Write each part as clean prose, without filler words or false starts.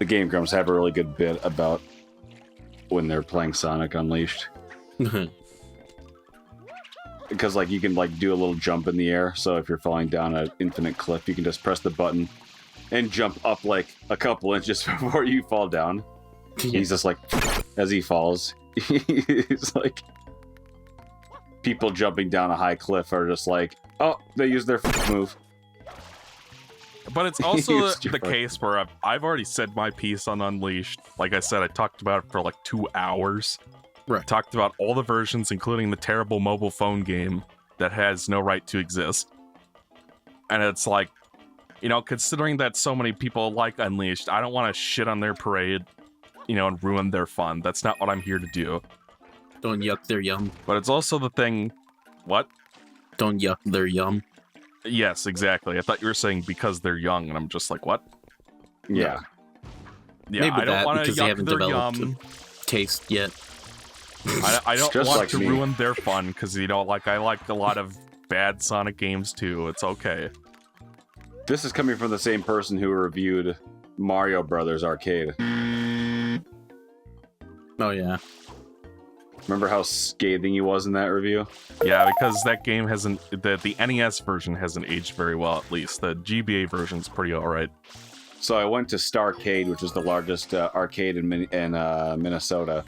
the Game Grumps have a really good bit about when they're playing Sonic Unleashed. Because like you can like do a little jump in the air, so if you're falling down an infinite cliff, you can just press the button and jump up like a couple inches before you fall down. He's just like, as he falls, he's like, people jumping down a high cliff are just like, oh, they use their move. But it's also the case where I've already said my piece on Unleashed. Like I said, I talked about it for like 2 hours. Right. Talked about all the versions, including the terrible mobile phone game that has no right to exist. And it's like, you know, considering that so many people like Unleashed, I don't want to shit on their parade, you know, and ruin their fun. That's not what I'm here to do. Don't yuck their yum. But it's also the thing... What? Don't yuck their yum. Yes, exactly. I thought you were saying because they're young, and I'm just like, what? Yeah. Yeah, Maybe I don't want to because they yuck haven't their developed yum. taste yet. I don't Just want like to me. ruin their fun, because, you know, like, I like a lot of bad Sonic games, too. It's okay. This is coming from the same person who reviewed Mario Brothers Arcade. Oh, yeah. Remember how scathing he was in that review? Yeah, because that game hasn't... The NES version hasn't aged very well, at least. The GBA version's pretty alright. So I went to Starcade, which is the largest arcade in Minnesota,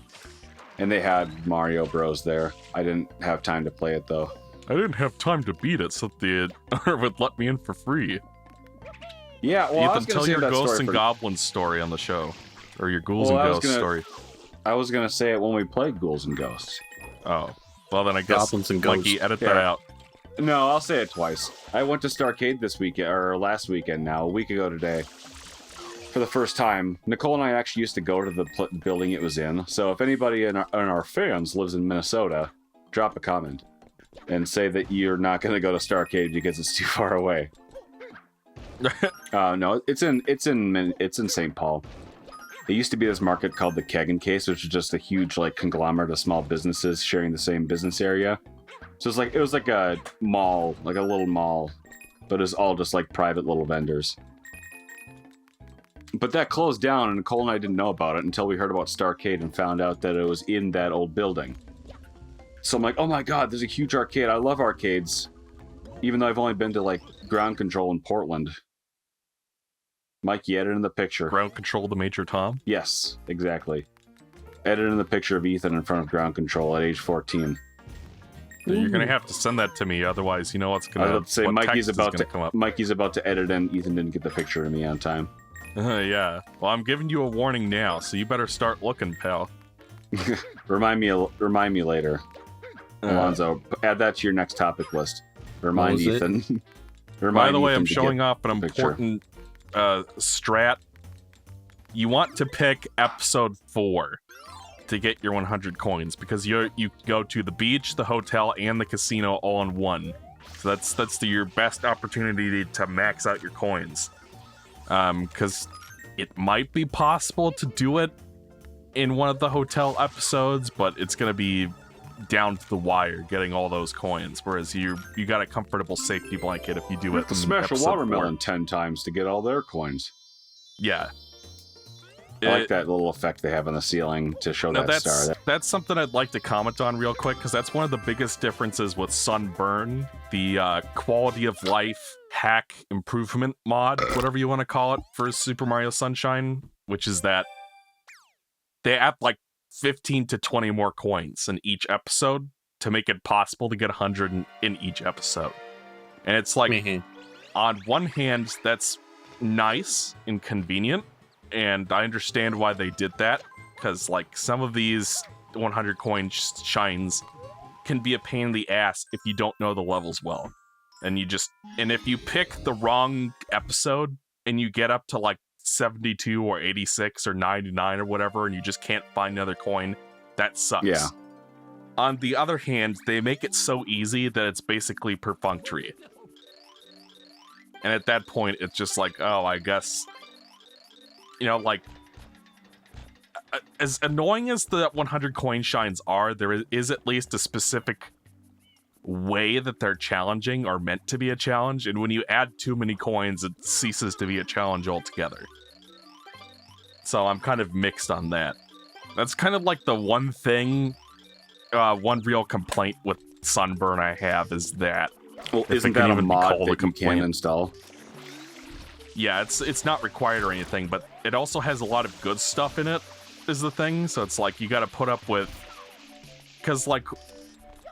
and they had Mario Bros. There. I didn't have time to play it, though. I didn't have time to beat it, so the owner would let me in for free. Yeah, well, I was Ethan, going to tell say your that Ghosts story and for... Goblins story on the show. Or your Ghouls Well, and I was Ghosts gonna- story. I was going to say it when we played Ghouls and Ghosts. Oh. Well, then I guess, Goblins and Ghosts. Mikey, edit that Yeah. out. No, I'll say it twice. I went to Starcade this weekend, or last weekend now, a week ago today, for the first time. Nicole and I actually used to go to the building it was in, so if anybody in our fans lives in Minnesota, drop a comment and say that you're not going to go to Starcade because it's too far away. No, it's in St. Paul. It used to be this market called the Keg and Case, which is just a huge like conglomerate of small businesses sharing the same business area. So it was like a mall, like a little mall, but it was all just like private little vendors. But that closed down, and Nicole and I didn't know about it until we heard about Starcade and found out that it was in that old building. So I'm like, oh my god, there's a huge arcade. I love arcades, even though I've only been to like Ground Control in Portland. Mikey, edit in the picture. Ground Control the Major Tom? Yes, exactly. Edit in the picture of Ethan in front of Ground Control at age 14. You're gonna have to send that to me, otherwise, you know what's I gonna. was about to say what Mikey's text is about gonna to come up. Mikey's about to edit in. Ethan didn't get the picture to me on time. Yeah. Well, I'm giving you a warning now, so you better start looking, pal. Remind me later. Alonzo, add that to your next topic list. Remind was it? Ethan. By the way, Ethan I'm to showing get off an the picture. important strat. You want to pick episode 4 to get your 100 coins, because you go to the beach, the hotel, and the casino all in one. So that's your best opportunity to max out your coins. Because it might be possible to do it in one of the hotel episodes, but it's going to be down to the wire getting all those coins, whereas you got a comfortable safety blanket if you do You it have to in smash a episode watermelon 4. 10 times to get all their coins. Yeah. I like that little effect they have on the ceiling to show Now that star. that's something I'd like to comment on real quick, because that's one of the biggest differences with Sunburn, the quality of life hack improvement mod, whatever you want to call it, for Super Mario Sunshine, which is that they add like 15 to 20 more coins in each episode to make it possible to get 100 in each episode. And it's like, on one hand, that's nice and convenient, and I understand why they did that, because like some of these 100 coin shines can be a pain in the ass if you don't know the levels well. And if you pick the wrong episode and you get up to like 72 or 86 or 99 or whatever, and you just can't find another coin, that sucks. Yeah. On the other hand, they make it so easy that it's basically perfunctory. And at that point, it's just like, oh, I guess, you know, like, as annoying as the 100 coin shines are, there is at least a specific way that they're challenging or meant to be a challenge, and when you add too many coins, it ceases to be a challenge altogether. So I'm kind of mixed on that. That's kind of like the one thing, one real complaint with Sunburn I have is that. Well, if isn't it can that a even be mod called a that you complaint. can install? Yeah, it's not required or anything, but it also has a lot of good stuff in it, is the thing. So it's like you got to put up with, because like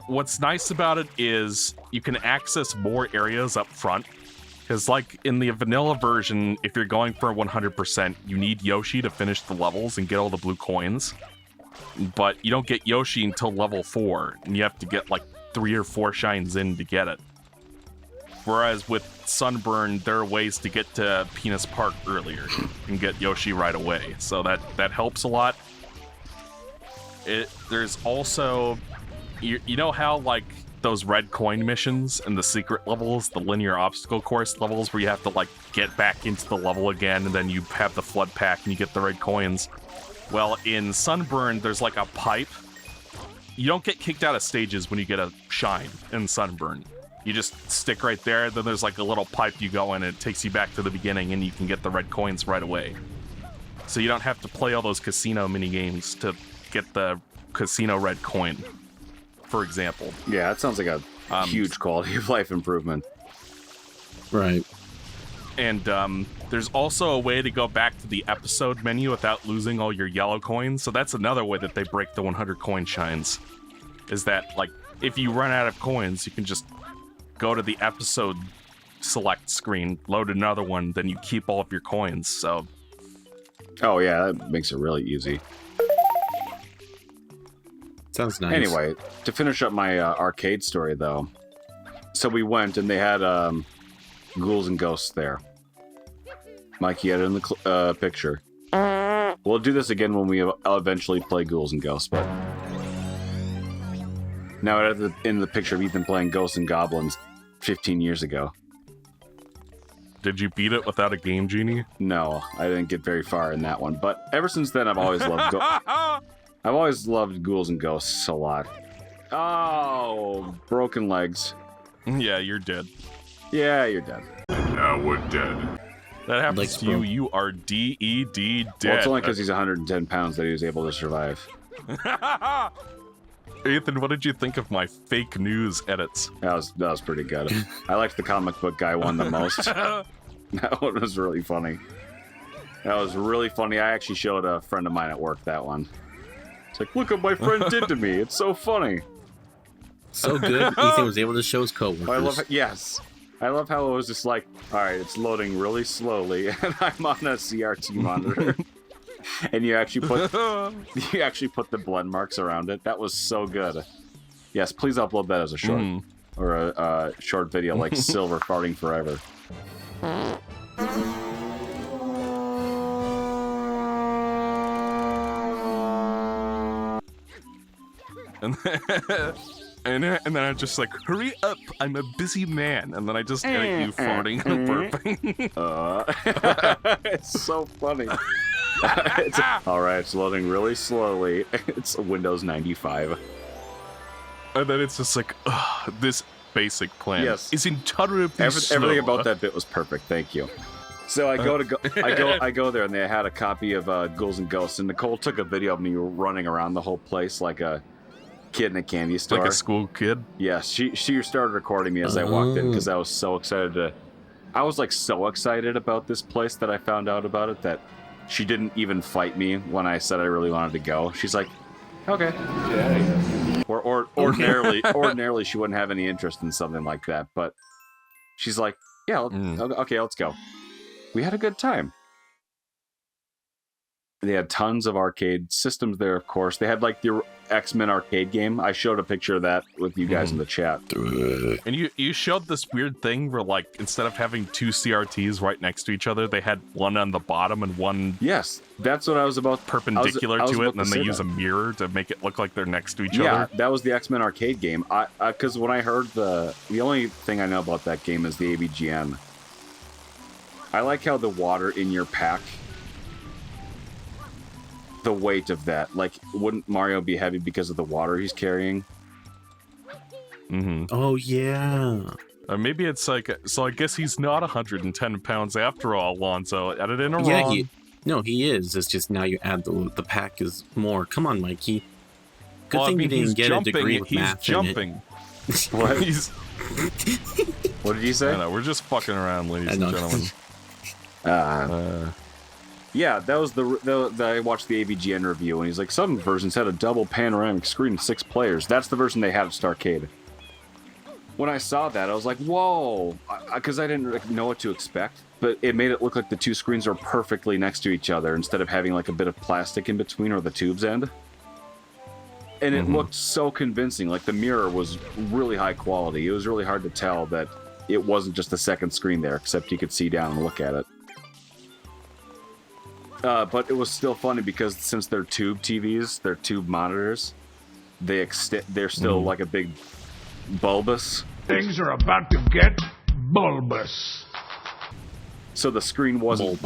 what's nice about it is you can access more areas up front. Because like in the vanilla version, if you're going for 100%, you need Yoshi to finish the levels and get all the blue coins. But you don't get Yoshi until level 4, and you have to get like 3 or 4 shines in to get it. Whereas with Sunburn, there are ways to get to Penis Park earlier and get Yoshi right away. So that helps a lot. There's also, you know how like those red coin missions and the secret levels, the linear obstacle course levels where you have to like get back into the level again and then you have the flood pack and you get the red coins. Well, in Sunburn, there's like a pipe. You don't get kicked out of stages when you get a shine in Sunburn. You just stick right there, then there's like a little pipe you go in and it takes you back to the beginning and you can get the red coins right away. So you don't have to play all those casino mini games to get the casino red coin, for example. Yeah, that sounds like a huge quality of life improvement. Right. And there's also a way to go back to the episode menu without losing all your yellow coins. So that's another way that they break the 100 coin shines. Is that, like, if you run out of coins, you can just go to the episode select screen, load another one, then you keep all of your coins, so... Oh yeah, that makes it really easy. Sounds nice. Anyway, to finish up my arcade story, though. So we went, and they had ghouls and ghosts there. Mikey had it in the picture. We'll do this again when we eventually play ghouls and ghosts, but... Now in the picture of Ethan playing Ghosts and Goblins 15 years ago. Did you beat it without a Game Genie? No, I didn't get very far in that one. But ever since then, I've always loved I've always loved Ghouls and Ghosts a lot. Oh, broken legs. Yeah, you're dead. Yeah, you're dead. And now we're dead. That happens Legs to you. broke. You are DED dead. Well, it's only because he's 110 pounds that he was able to survive. Ethan, what did you think of my fake news edits? That was pretty good. I liked the comic book guy one the most. That one was really funny. That was really funny. I actually showed a friend of mine at work that one. It's like, look what my friend did to me. It's so funny. So good, Ethan was able to show his coworkers. I love it. Yes. I love how it was just like, all right, it's loading really slowly, and I'm on a CRT monitor. And you actually put the blend marks around it. That was so good. Yes, please upload that as a short or a short video like Silver farting forever. And then I'm just like, hurry up, I'm a busy man. And then I just edit you farting and burping. It's so funny. All right, it's loading really slowly. It's Windows 95. And then it's just like, this basic plan is intolerably slow. Everything about that bit was perfect. Thank you. So I go there, and they had a copy of Ghouls and Ghosts, and Nicole took a video of me running around the whole place like a kid in a candy store. Like a school kid? Yes, she started recording me as I walked in because I was so excited to... I was like so excited about this place that I found out about it that she didn't even fight me when I said I really wanted to go. She's like, okay. Yeah. Or ordinarily she wouldn't have any interest in something like that, but she's like, yeah, okay, let's go. We had a good time. They had tons of arcade systems there, of course. They had like the X-Men arcade game. I showed a picture of that with you guys in the chat. And you showed this weird thing where, like, instead of having 2 CRTs right next to each other, they had one on the bottom and one... Yes, that's what I was about. Perpendicular to it, and then they use a mirror to make it look like they're next to each other. Yeah, that was the X-Men arcade game. Because when I heard the only thing I know about that game is the AVGN. I like how the water in your pack... The weight of that. Like, wouldn't Mario be heavy because of the water he's carrying? Mm-hmm. Oh, yeah. Maybe it's like... So I guess he's not 110 pounds after all, Alonzo. Edit in a Yeah, wrong. No, he is. It's just now you add the pack is more. Come on, Mikey. Good Well, thing I mean, you didn't he's get jumping. a degree with He's math jumping. What? He's. What did you say? I know, we're just fucking around, ladies and gentlemen. Yeah, that was the I watched the AVGN review, and he's like, some versions had a double panoramic screen with 6 players. That's the version they had at Starcade. When I saw that, I was like, whoa, because I didn't know what to expect, but it made it look like the 2 screens are perfectly next to each other instead of having like a bit of plastic in between or the tubes end. And it looked so convincing. Like the mirror was really high quality. It was really hard to tell that it wasn't just a second screen there, except you could see down and look at it. But it was still funny because since they're tube TVs, they're tube monitors, they're still like a big bulbous. Things are about to get bulbous. So the screen wasn't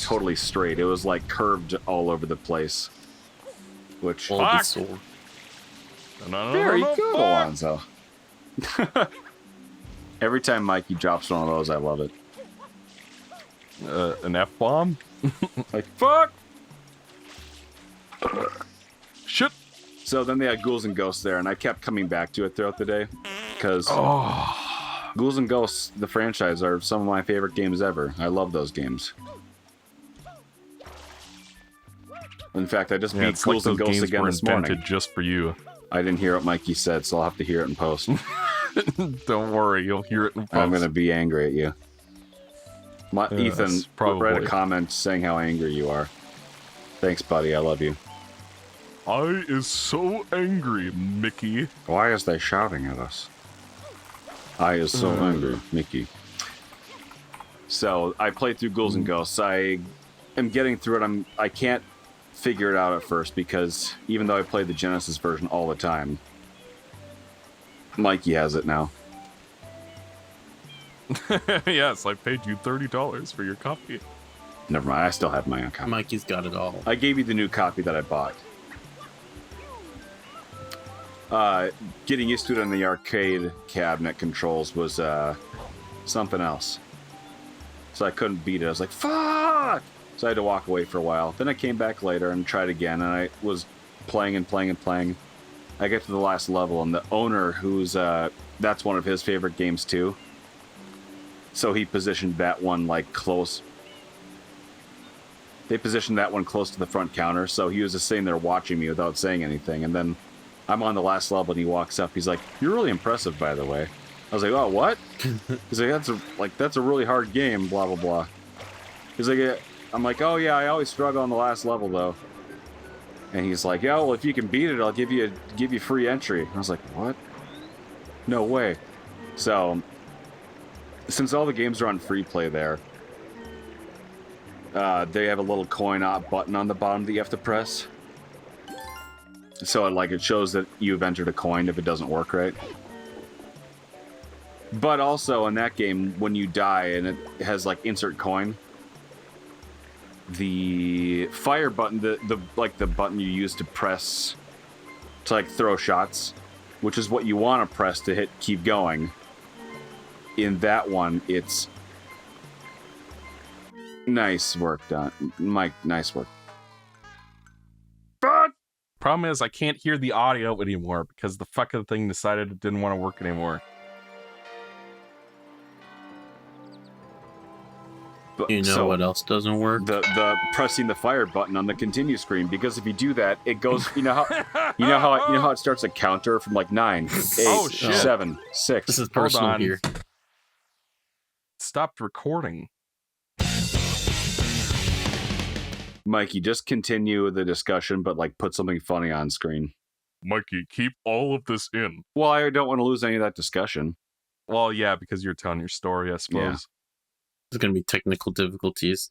totally straight. It was like curved all over the place. Which Bulbasaur. very good, Alonzo. Every time Mikey drops one of those, I love it. An F-bomb? Like, fuck! Shit! So then they had Ghouls and Ghosts there, and I kept coming back to it throughout the day. Because Ghouls and Ghosts, the franchise, are some of my favorite games ever. I love those games. In fact, I just beat Ghouls and Ghosts again this morning. Just for you. I didn't hear what Mikey said, so I'll have to hear it in post. Don't worry, you'll hear it in post. I'm going to be angry at you. Ethan, probably. write a comment saying how angry you are. Thanks, buddy. I love you. I is so angry, Mickey. Why is they shouting at us? I is so angry, Mickey. So, I played through Ghouls and Ghosts. I am getting through it. I can't figure it out at first because even though I played the Genesis version all the time, Mikey has it now. Yes, I paid you $30 for your copy. Never mind, I still have my own copy. Mikey's got it all. I gave you the new copy that I bought. Getting used to it on the arcade cabinet controls was something else. So I couldn't beat it. I was like, fuck! So I had to walk away for a while. Then I came back later and tried again, and I was playing and playing and playing. I get to the last level, and the owner, who's that's one of his favorite games too. So he positioned that one like close. They positioned that one close to the front counter, so he was just sitting there watching me without saying anything. And then I'm on the last level, and he walks up. He's like, "You're really impressive, by the way." I was like, "Oh, what?" He's like, "That's a really hard game." Blah blah blah. He's like, "Yeah." I'm like, "Oh yeah, I always struggle on the last level though." And he's like, "Yeah, well, if you can beat it, I'll give you free entry." I was like, "What? No way." So, since all the games are on free play there, they have a little coin op button on the bottom that you have to press. So it shows that you've entered a coin if it doesn't work right. But also in that game, when you die and it has like insert coin, the fire button, the button you use to press to like throw shots, which is what you want to press to hit keep going. In that one, it's nice work done, Mike. Nice work. But problem is, I can't hear the audio anymore because the fucking thing decided it didn't want to work anymore. You know what else doesn't work? The pressing the fire button on the continue screen, because if you do that, it goes. You know how it starts a counter from like 9, 8, 7, 6. This is personal here. Stopped recording. Mikey, just continue the discussion, but like put something funny on screen. Mikey, keep all of this in. Well, I don't want to lose any of that discussion. Well, yeah, because you're telling your story, I suppose. Yeah. There's going to be technical difficulties.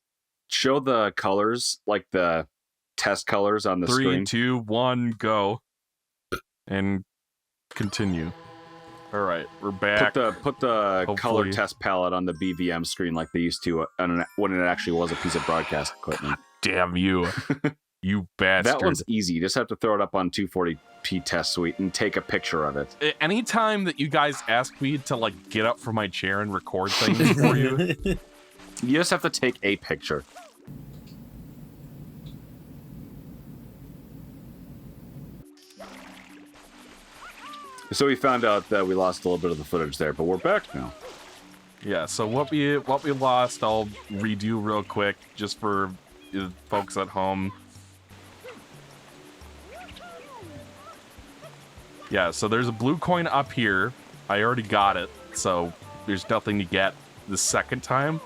Show the colors, like the test colors on the screen. 3, 2, 1, go. And continue. All right, we're back. Put the color test palette on the BVM screen like they used to when it actually was a piece of broadcast equipment. Damn you. You bastard. That one's easy. You just have to throw it up on 240p test suite and take a picture of it. Anytime that you guys ask me to like get up from my chair and record things for you, you just have to take a picture. So we found out that we lost a little bit of the footage there, but we're back now. Yeah, so what we lost, I'll redo real quick, just for folks at home. Yeah, so there's a blue coin up here. I already got it, so there's nothing to get the second time.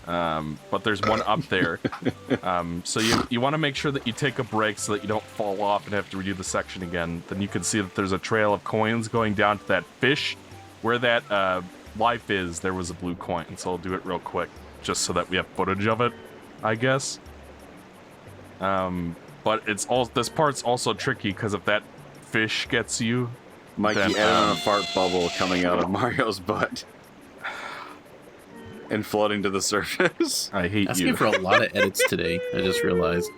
But there's one up there. So you want to make sure that you take a break so that you don't fall off and have to redo the section again. Then you can see that there's a trail of coins going down to that fish. Where that life is, there was a blue coin. So I'll do it real quick, just so that we have footage of it, I guess. But this part's also tricky, because if that fish gets you... Mikey then, added on a fart bubble coming out of Mario's butt. And floating to the surface. I hate Asking you. for a lot of edits today. I just realized.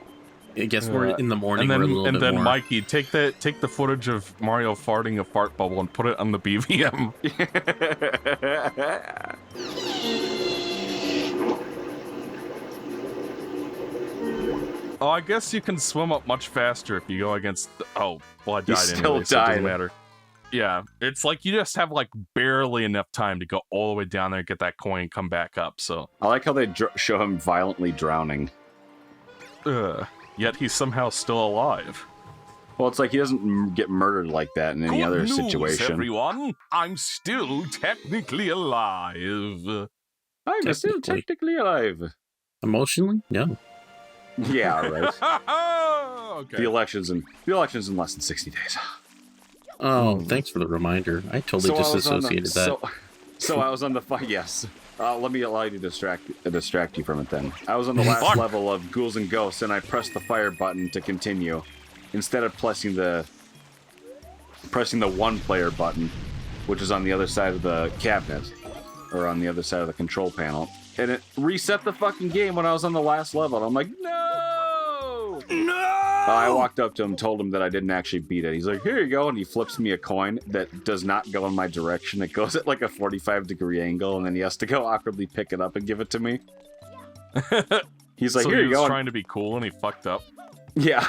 I guess we're in the morning. And then Mikey, take the footage of Mario farting a fart bubble and put it on the BVM. Oh, I guess you can swim up much faster if you go against. Oh, well, I died anyway, so it doesn't matter. Yeah, it's like you just have like barely enough time to go all the way down there and get that coin and come back up. So I like how they show him violently drowning. Yet he's somehow still alive. Well, it's like he doesn't get murdered like that in any other situation. Everyone, I'm still technically alive. I'm still technically alive. Emotionally, no. Yeah, right. Okay. The elections in less than 60 days. Oh, thanks for the reminder. I totally disassociated that. So I was on the yes. Let me allow you to distract you from it then. I was on the last level of Ghouls and Ghosts, and I pressed the fire button to continue, instead of pressing the one-player button, which is on the other side of the cabinet, or on the other side of the control panel, and it reset the fucking game when I was on the last level. And I'm like, no! I walked up to him, told him that I didn't actually beat it. He's like, here you go, and he flips me a coin that does not go in my direction. It goes at like a 45-degree angle, and then he has to go awkwardly pick it up and give it to me. He's like, so here you go. He was trying to be cool, and he fucked up. Yeah.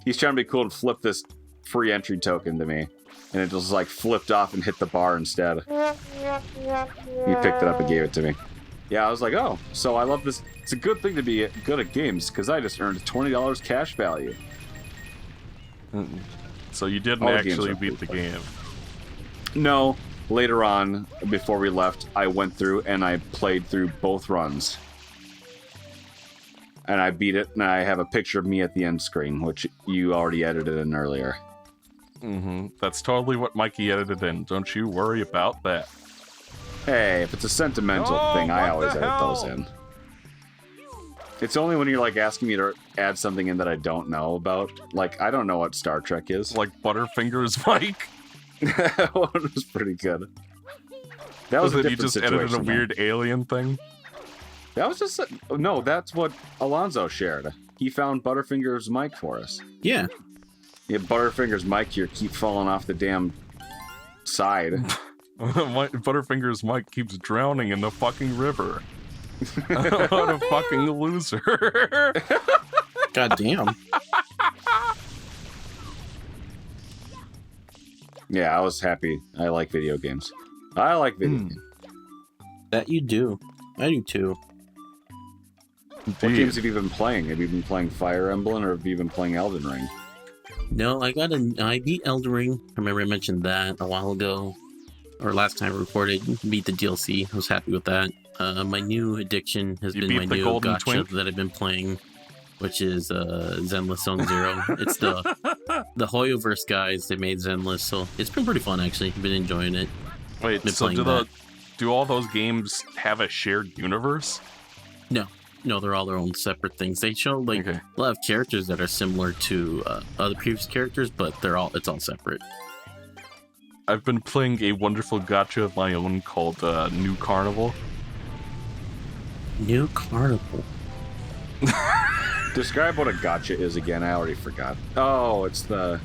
He's trying to be cool and flip this free entry token to me, and it just like flipped off and hit the bar instead. He picked it up and gave it to me. Yeah, I was like, oh, so I love this. It's a good thing to be good at games, because I just earned $20 cash value. So you didn't actually beat the game? No. Later on, before we left, I went through and I played through both runs. And I beat it, and I have a picture of me at the end screen, which you already edited in earlier. Mm-hmm. That's totally what Mikey edited in. Don't you worry about that. Hey, if it's a sentimental thing, I always edit those in. It's only when you're like asking me to add something in that I don't know about. Like, I don't know what Star Trek is. Like Butterfingers Mike? That one was pretty good. That was a different you just situation, edited a weird alien thing? That was just... No, that's what Alonzo shared. He found Butterfingers Mike for us. Yeah. Yeah, Butterfingers Mike here keep falling off the damn side. Butterfingers Mike keeps drowning in the fucking river. What a fucking loser. God damn. Yeah, I was happy. I like video games. I like video games. That you do. I do too. What games have you been playing? Have you been playing Fire Emblem, or have you been playing Elden Ring? No, I beat Elden Ring. I remember I mentioned that a while ago. Or last time I recorded, beat the DLC. I was happy with that. My new addiction has been my new gacha that I've been playing, which is Zenless Zone Zero. It's the Hoyoverse guys that made Zenless, so it's been pretty fun actually. I've been enjoying it. Wait, so do all those games have a shared universe? No, they're all their own separate things. They show like a lot of characters that are similar to other previous characters, but it's all separate. I've been playing a wonderful gacha of my own called New Carnival. New Carnival. Describe what a gacha is again. I already forgot. Oh, it's the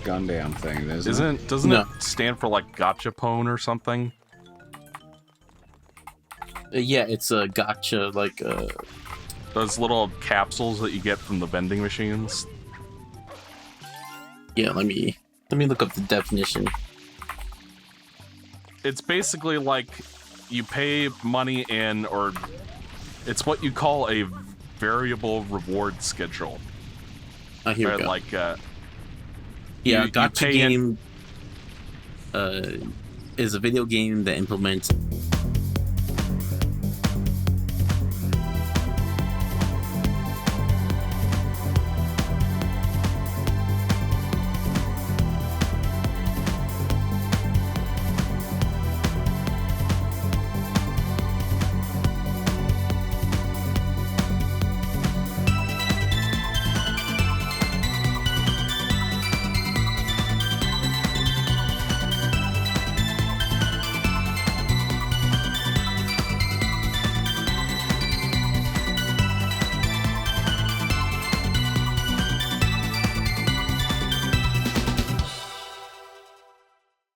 Gundam thing, isn't it? Doesn't it stand for like gachapon or something? Yeah, it's a gacha, like those little capsules that you get from the vending machines. Yeah, let me Let me look up the definition. It's basically like you pay money in, or it's what you call a variable reward schedule. Oh, here we go. Like, Gacha game is a video game that implements